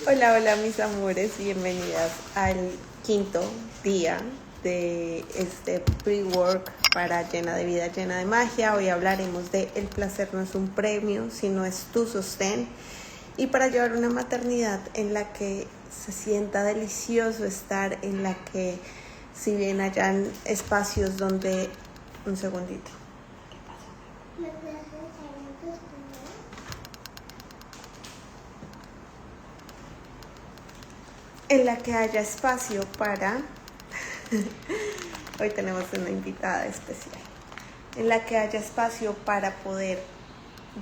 Hola, hola mis amores, bienvenidas al quinto día de este pre-work para Llena de Vida, Llena de Magia. Hoy hablaremos de el placer no es un premio, sino es tu sostén. Y para llevar una maternidad en la que se sienta delicioso estar, en la que si bien hayan espacios donde... Un segundito. En la que haya espacio para... Hoy tenemos una invitada especial. En la que haya espacio para poder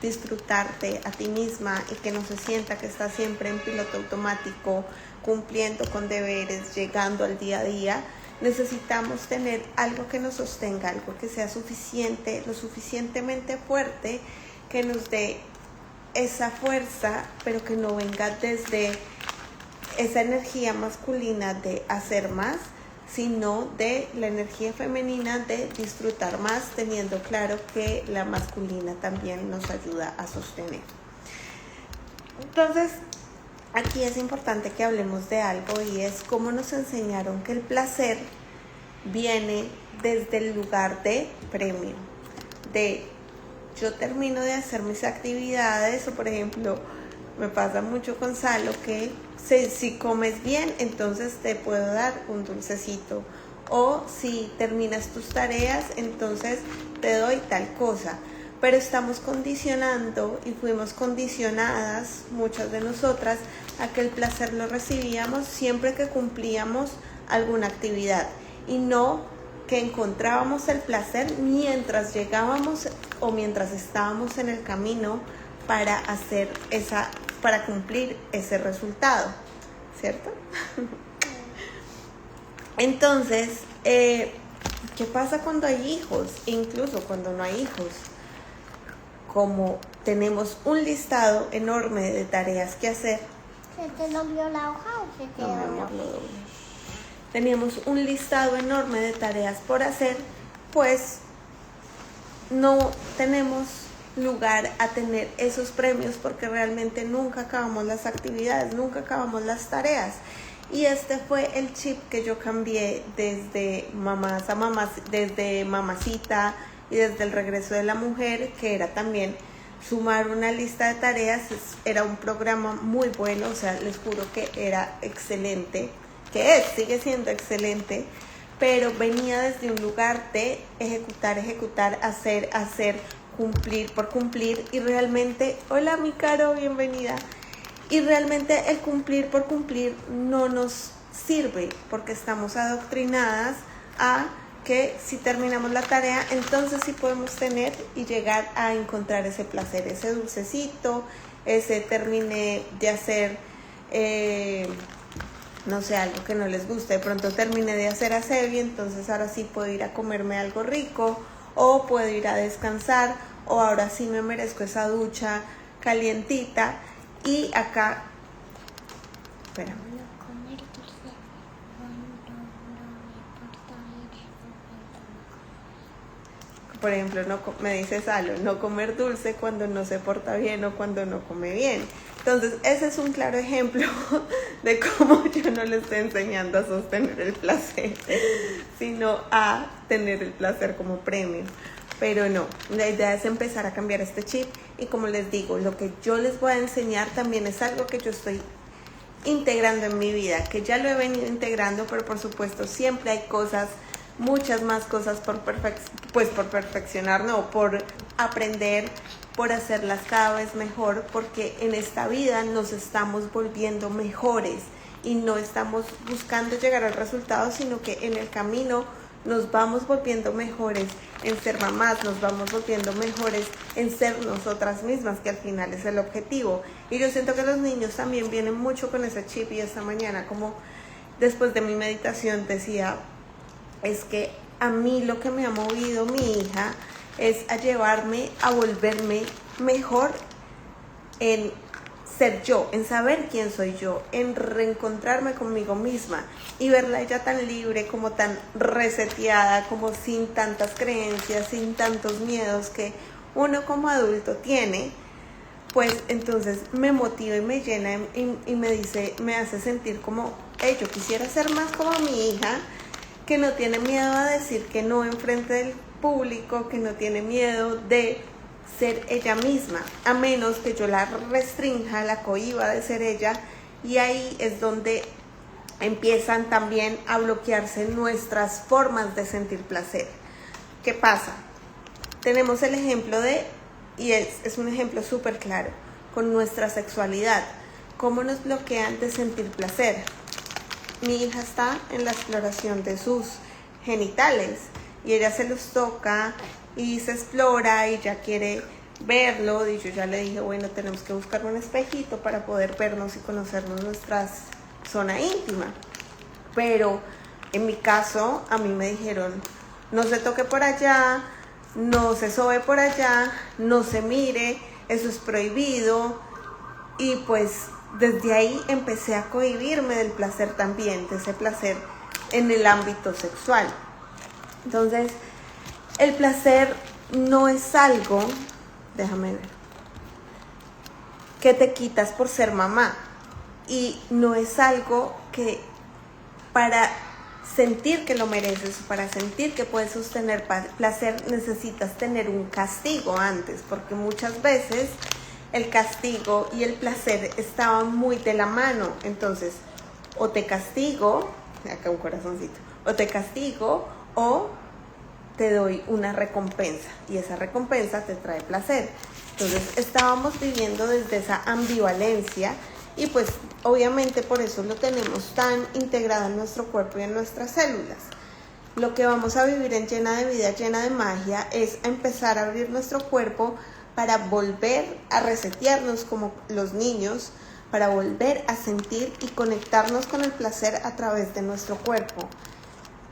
disfrutarte a ti misma y que no se sienta que estás siempre en piloto automático, cumpliendo con deberes, llegando al día a día. Necesitamos tener algo que nos sostenga, algo que sea suficiente, lo suficientemente fuerte, que nos dé esa fuerza, pero que no venga desde esa energía masculina de hacer más, sino de la energía femenina de disfrutar más, teniendo claro que la masculina también nos ayuda a sostener. Entonces, aquí es importante que hablemos de algo, y es cómo nos enseñaron que el placer viene desde el lugar de premio, de yo termino de hacer mis actividades, o por ejemplo, me pasa mucho con Salo que si comes bien, entonces te puedo dar un dulcecito, o si terminas tus tareas, entonces te doy tal cosa. Pero estamos condicionando y fuimos condicionadas, muchas de nosotras, a que el placer lo recibíamos siempre que cumplíamos alguna actividad, y no que encontrábamos el placer mientras llegábamos o mientras estábamos en el camino para cumplir ese resultado, ¿cierto? Entonces, ¿qué pasa cuando hay hijos? Incluso cuando no hay hijos, como tenemos un listado enorme de tareas que hacer. ¿Se te dobló la hoja o se te dobló? Teníamos un listado enorme de tareas por hacer, pues no tenemos lugar a tener esos premios, porque realmente nunca acabamos las actividades, nunca acabamos las tareas. Y este fue el chip que yo cambié desde mamás a mamás, desde mamacita y desde el regreso de la mujer, que era también sumar una lista de tareas. Era un programa muy bueno, o sea, les juro que era excelente, sigue siendo excelente, pero venía desde un lugar de ejecutar, hacer, cumplir por cumplir. Y realmente, hola mi Caro, bienvenida. Y realmente el cumplir por cumplir no nos sirve, porque estamos adoctrinadas a que si terminamos la tarea, entonces sí podemos tener y llegar a encontrar ese placer, ese dulcecito, ese terminé de hacer, no sé, algo que no les gusta. De pronto terminé de hacer aseo y entonces ahora sí puedo ir a comerme algo rico, o puedo ir a descansar, o ahora sí me merezco esa ducha calientita. Y acá, espérame. No comer dulce cuando no me importa ir. Por ejemplo, me dice Salo, no comer dulce cuando no se porta bien o cuando no come bien. Entonces, ese es un claro ejemplo de cómo yo no le estoy enseñando a sostener el placer, sino a tener el placer como premio. Pero no, la idea es empezar a cambiar este chip, y como les digo, lo que yo les voy a enseñar también es algo que yo estoy integrando en mi vida, que ya lo he venido integrando, pero por supuesto siempre hay cosas, muchas más cosas por perfeccionar, no, por aprender, por hacerlas cada vez mejor, porque en esta vida nos estamos volviendo mejores y no estamos buscando llegar al resultado, sino que en el camino nos vamos volviendo mejores en ser mamás, nos vamos volviendo mejores en ser nosotras mismas, que al final es el objetivo. Y yo siento que los niños también vienen mucho con ese chip, y esta mañana, como después de mi meditación, decía, es que a mí lo que me ha movido mi hija es a llevarme a volverme mejor en ser yo, en saber quién soy yo, en reencontrarme conmigo misma y verla ella tan libre, como tan reseteada, como sin tantas creencias, sin tantos miedos que uno como adulto tiene, pues entonces me motiva y me llena y me dice, me hace sentir como, hey, yo quisiera ser más como mi hija, que no tiene miedo a decir que no enfrente del público, que no tiene miedo de ser ella misma, a menos que yo la restrinja, la cohíba de ser ella, y ahí es donde empiezan también a bloquearse nuestras formas de sentir placer. ¿Qué pasa? Tenemos el ejemplo y es un ejemplo súper claro, con nuestra sexualidad. ¿Cómo nos bloquean de sentir placer? Mi hija está en la exploración de sus genitales y ella se los toca y se explora y ya quiere verlo, y yo ya le dije, bueno, tenemos que buscar un espejito para poder vernos y conocernos nuestra zona íntima. Pero en mi caso, a mí me dijeron, no se toque por allá, no se sobe por allá, no se mire, eso es prohibido. Y pues desde ahí empecé a cohibirme del placer también, de ese placer en el ámbito sexual. Entonces, el placer no es algo, déjame ver, que te quitas por ser mamá, y no es algo que para sentir que lo mereces, para sentir que puedes sostener placer, necesitas tener un castigo antes, porque muchas veces el castigo y el placer estaban muy de la mano. Entonces, o te castigo, acá un corazoncito, o te castigo o te doy una recompensa, y esa recompensa te trae placer. Entonces estábamos viviendo desde esa ambivalencia, y pues obviamente por eso lo tenemos tan integrado en nuestro cuerpo y en nuestras células. Lo que vamos a vivir en Llena de Vida, Llena de Magia, es empezar a abrir nuestro cuerpo para volver a resetearnos como los niños, para volver a sentir y conectarnos con el placer a través de nuestro cuerpo.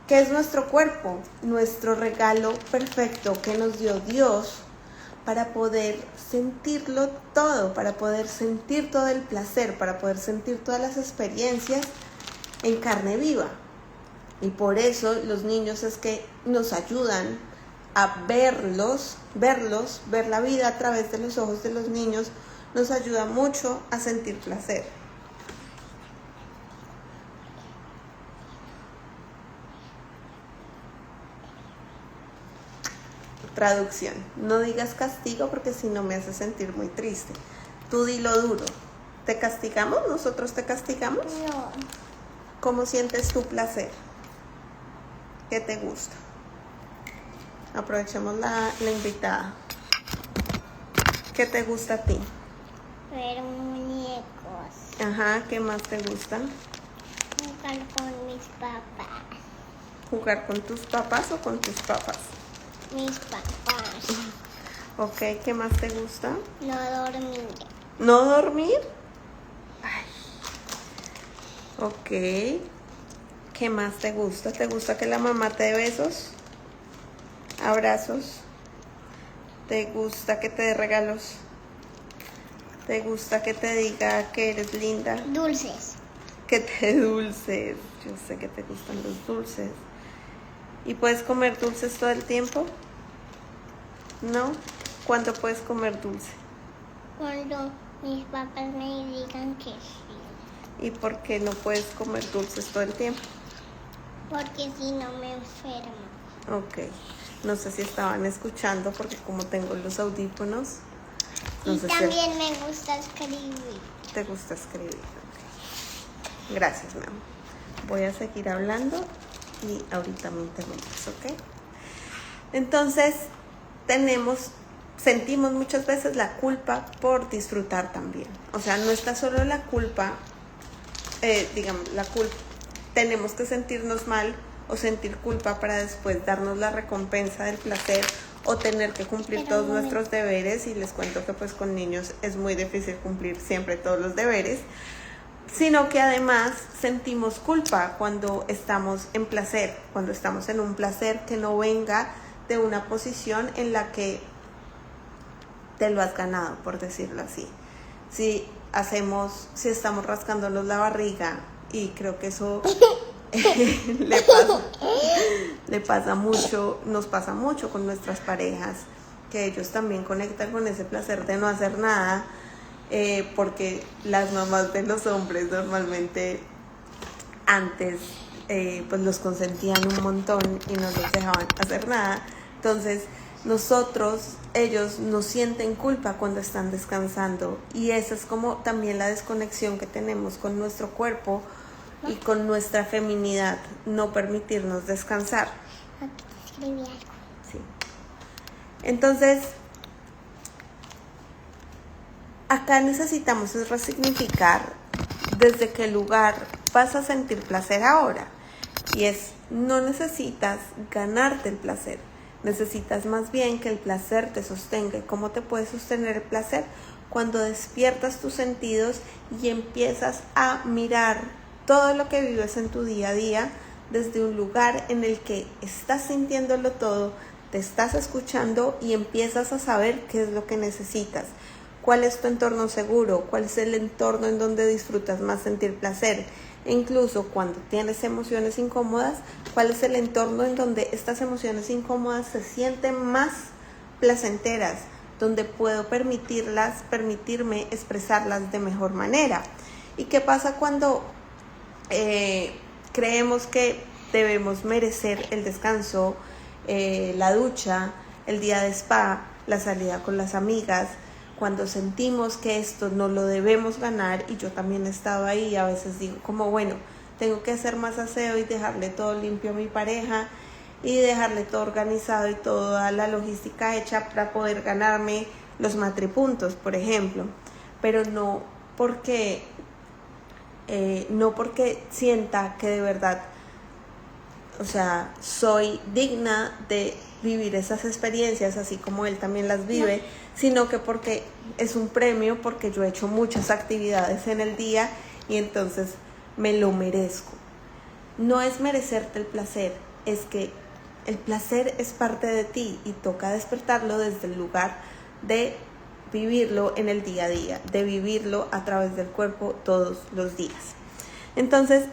¿Qué es nuestro cuerpo? Nuestro regalo perfecto que nos dio Dios para poder sentirlo todo, para poder sentir todo el placer, para poder sentir todas las experiencias en carne viva. Y por eso los niños es que nos ayudan a ver la vida a través de los ojos de los niños, nos ayuda mucho a sentir placer. Traducción: no digas castigo porque si no me hace sentir muy triste. Tú dilo duro. ¿Te castigamos? ¿Nosotros te castigamos? No. ¿Cómo sientes tu placer? ¿Qué te gusta? Aprovechemos la invitada. ¿Qué te gusta a ti? Ver muñecos. Ajá, ¿qué más te gusta? Jugar con mis papás. ¿Jugar con tus papás o con tus papás? Mis papás. Ok, ¿qué más te gusta? No dormir. ¿No dormir? Ay. Ok. ¿Qué más te gusta? ¿Te gusta que la mamá te dé besos? ¿Abrazos? ¿Te gusta que te dé regalos? ¿Te gusta que te diga que eres linda? Dulces. Que te dé dulces. Yo sé que te gustan los dulces. ¿Y puedes comer dulces todo el tiempo? ¿No? ¿Cuándo puedes comer dulce? Cuando mis papás me digan que sí. ¿Y por qué no puedes comer dulces todo el tiempo? Porque si no me enfermo. Ok. No sé si estaban escuchando porque como tengo los audífonos. No Y sé también si me gusta escribir. te gusta escribir. Ok. Gracias, mi amor. Voy a seguir hablando y ahorita me interrumpes, ¿ok? Entonces, sentimos muchas veces la culpa por disfrutar también. O sea, no está solo la culpa, tenemos que sentirnos mal o sentir culpa para después darnos la recompensa del placer o tener que cumplir todos nuestros deberes, y les cuento que pues con niños es muy difícil cumplir siempre todos los deberes, sino que además sentimos culpa cuando estamos en placer, cuando estamos en un placer que no venga de una posición en la que te lo has ganado, por decirlo así. Si estamos rascándonos la barriga, y creo que eso nos pasa mucho con nuestras parejas, que ellos también conectan con ese placer de no hacer nada, porque las mamás de los hombres normalmente antes pues los consentían un montón y no los dejaban hacer nada. Entonces ellos no sienten culpa cuando están descansando, y esa es como también la desconexión que tenemos con nuestro cuerpo y con nuestra feminidad, no permitirnos descansar. Aquí te escribí algo. Sí. Entonces, acá necesitamos resignificar desde qué lugar vas a sentir placer ahora. Y no necesitas ganarte el placer, necesitas más bien que el placer te sostenga. ¿Cómo te puede sostener el placer? Cuando despiertas tus sentidos y empiezas a mirar todo lo que vives en tu día a día desde un lugar en el que estás sintiéndolo todo, te estás escuchando y empiezas a saber qué es lo que necesitas. ¿Cuál es tu entorno seguro? ¿Cuál es el entorno en donde disfrutas más sentir placer? E incluso cuando tienes emociones incómodas, ¿cuál es el entorno en donde estas emociones incómodas se sienten más placenteras? Donde puedo permitirme expresarlas de mejor manera. ¿Y qué pasa cuando creemos que debemos merecer el descanso, la ducha, el día de spa, la salida con las amigas? Cuando sentimos que esto no lo debemos ganar, y yo también he estado ahí, a veces digo como bueno, tengo que hacer más aseo y dejarle todo limpio a mi pareja y dejarle todo organizado y toda la logística hecha para poder ganarme los matripuntos, por ejemplo, pero no porque sienta que de verdad, o sea, soy digna de vivir esas experiencias así como él también las vive, sino que porque es un premio, porque yo he hecho muchas actividades en el día y entonces me lo merezco. No es merecerte el placer, es que el placer es parte de ti y toca despertarlo desde el lugar de vivirlo en el día a día, de vivirlo a través del cuerpo todos los días. Entonces,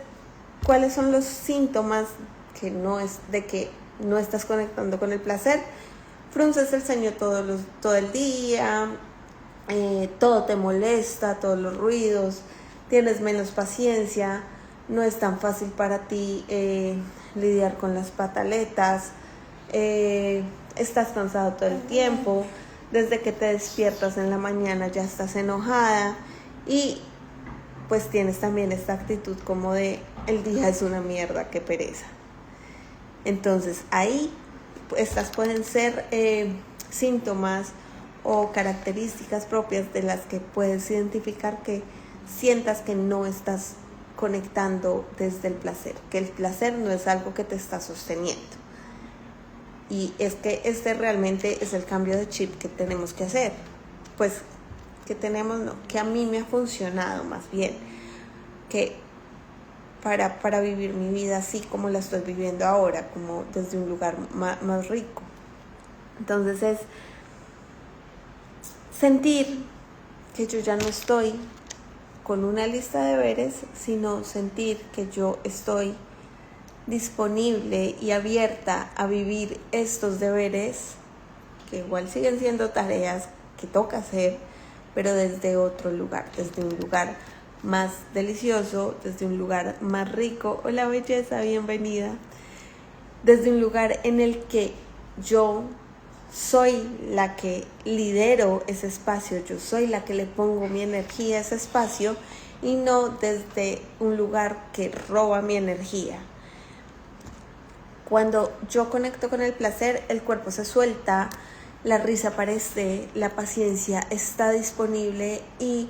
¿cuáles son los síntomas de que no estás conectando con el placer? Frunces el ceño todo el día, todo te molesta, todos los ruidos, tienes menos paciencia, no es tan fácil para ti lidiar con las pataletas, estás cansado todo el tiempo, desde que te despiertas en la mañana ya estás enojada y pues tienes también esta actitud como de el día es una mierda, qué pereza. Entonces ahí estas pueden ser síntomas o características propias de las que puedes identificar que sientas que no estás conectando desde el placer, que el placer no es algo que te está sosteniendo. Y es que este realmente es el cambio de chip que tenemos que hacer, pues que a mí me ha funcionado más bien, que para vivir mi vida así como la estoy viviendo ahora, como desde un lugar más rico. Entonces es sentir que yo ya no estoy con una lista de deberes, sino sentir que yo estoy disponible y abierta a vivir estos deberes, que igual siguen siendo tareas que toca hacer, pero desde otro lugar, desde un lugar más delicioso, desde un lugar más rico. Hola belleza, bienvenida. Desde un lugar en el que yo soy la que lidero ese espacio, yo soy la que le pongo mi energía a ese espacio y no desde un lugar que roba mi energía. Cuando yo conecto con el placer, el cuerpo se suelta, la risa aparece, la paciencia está disponible y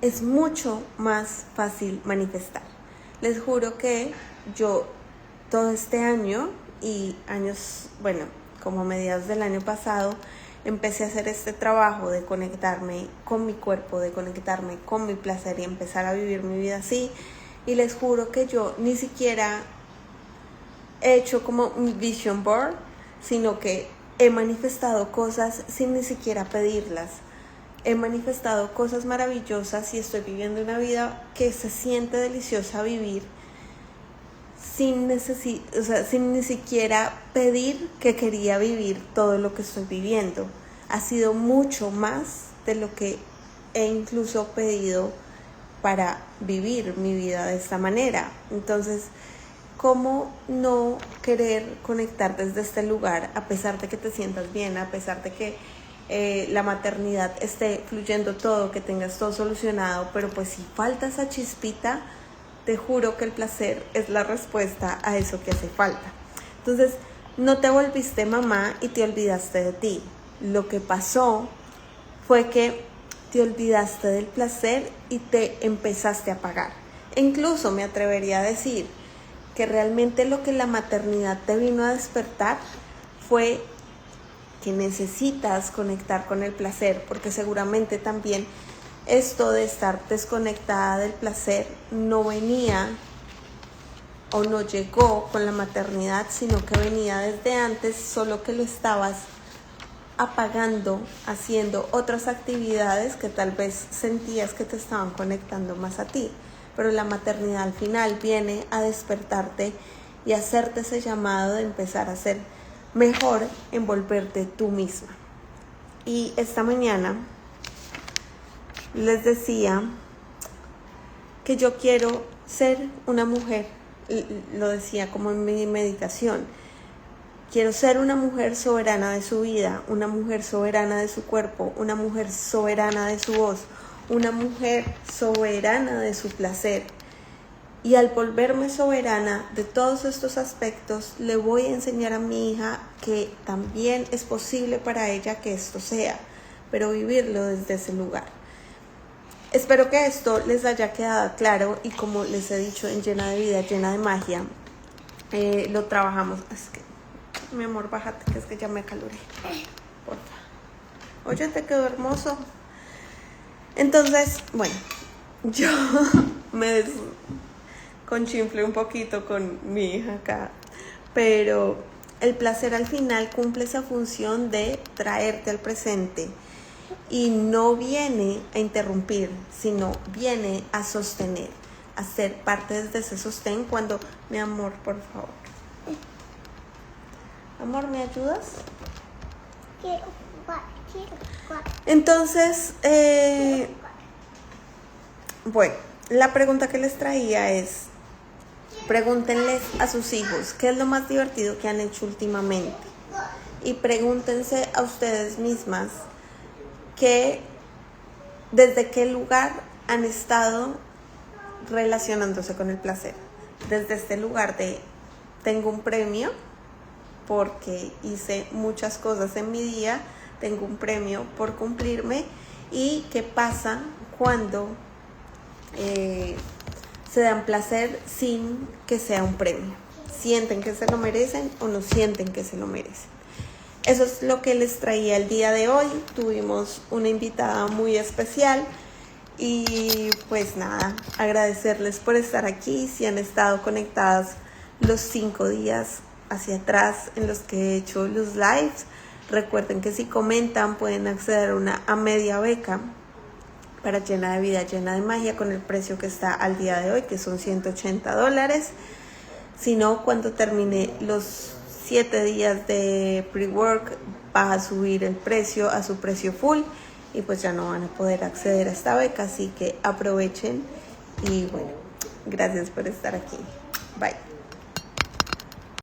es mucho más fácil manifestar. Les juro que yo todo este año y años, como mediados del año pasado, empecé a hacer este trabajo de conectarme con mi cuerpo, de conectarme con mi placer y empezar a vivir mi vida así. Y les juro que yo ni siquiera he hecho como un vision board, sino que he manifestado cosas sin ni siquiera pedirlas. He manifestado cosas maravillosas y estoy viviendo una vida que se siente deliciosa vivir sin ni siquiera pedir que quería vivir todo lo que estoy viviendo. Ha sido mucho más de lo que he incluso pedido para vivir mi vida de esta manera. Entonces, ¿cómo no querer conectar desde este lugar a pesar de que te sientas bien, a pesar de que la maternidad esté fluyendo todo, que tengas todo solucionado? Pero pues si falta esa chispita, te juro que el placer es la respuesta a eso que hace falta. Entonces, no te volviste mamá y te olvidaste de ti. Lo que pasó fue que te olvidaste del placer y te empezaste a apagar. E incluso me atrevería a decir que realmente lo que la maternidad te vino a despertar fue que necesitas conectar con el placer, porque seguramente también esto de estar desconectada del placer no venía o no llegó con la maternidad, sino que venía desde antes, solo que lo estabas apagando, haciendo otras actividades que tal vez sentías que te estaban conectando más a ti. Pero la maternidad al final viene a despertarte y hacerte ese llamado de empezar a ser mejor, envolverte tú misma. Y esta mañana les decía que yo quiero ser una mujer, lo decía como en mi meditación, quiero ser una mujer soberana de su vida, una mujer soberana de su cuerpo, una mujer soberana de su voz, una mujer soberana de su placer. Y al volverme soberana de todos estos aspectos, le voy a enseñar a mi hija que también es posible para ella que esto sea, pero vivirlo desde ese lugar. Espero que esto les haya quedado claro y como les he dicho en Llena de Vida, Llena de Magia, lo trabajamos. Es que, mi amor, bájate, que es que ya me acaloré. Porfa. Oye, te quedó hermoso. Entonces, bueno, yo me conchinflé un poquito con mi hija acá, pero el placer al final cumple esa función de traerte al presente y no viene a interrumpir, sino viene a sostener, a ser parte de ese sostén. Cuando, mi amor, por favor. Amor, ¿me ayudas? Quiero. Entonces, bueno, la pregunta que les traía es, pregúntenles a sus hijos qué es lo más divertido que han hecho últimamente y pregúntense a ustedes mismas desde qué lugar han estado relacionándose con el placer. Desde este lugar de tengo un premio porque hice muchas cosas en mi día, tengo un premio por cumplirme, y qué pasa cuando se dan placer sin que sea un premio. ¿Sienten que se lo merecen o no sienten que se lo merecen? Eso es lo que les traía el día de hoy. Tuvimos una invitada muy especial y pues nada, agradecerles por estar aquí. Si han estado conectadas los 5 días hacia atrás en los que he hecho los lives, recuerden que si comentan pueden acceder a media beca para Llena de Vida, Llena de Magia, con el precio que está al día de hoy, que son $180. Si no, cuando termine los 7 días de pre-work va a subir el precio a su precio full y pues ya no van a poder acceder a esta beca, así que aprovechen y bueno, gracias por estar aquí.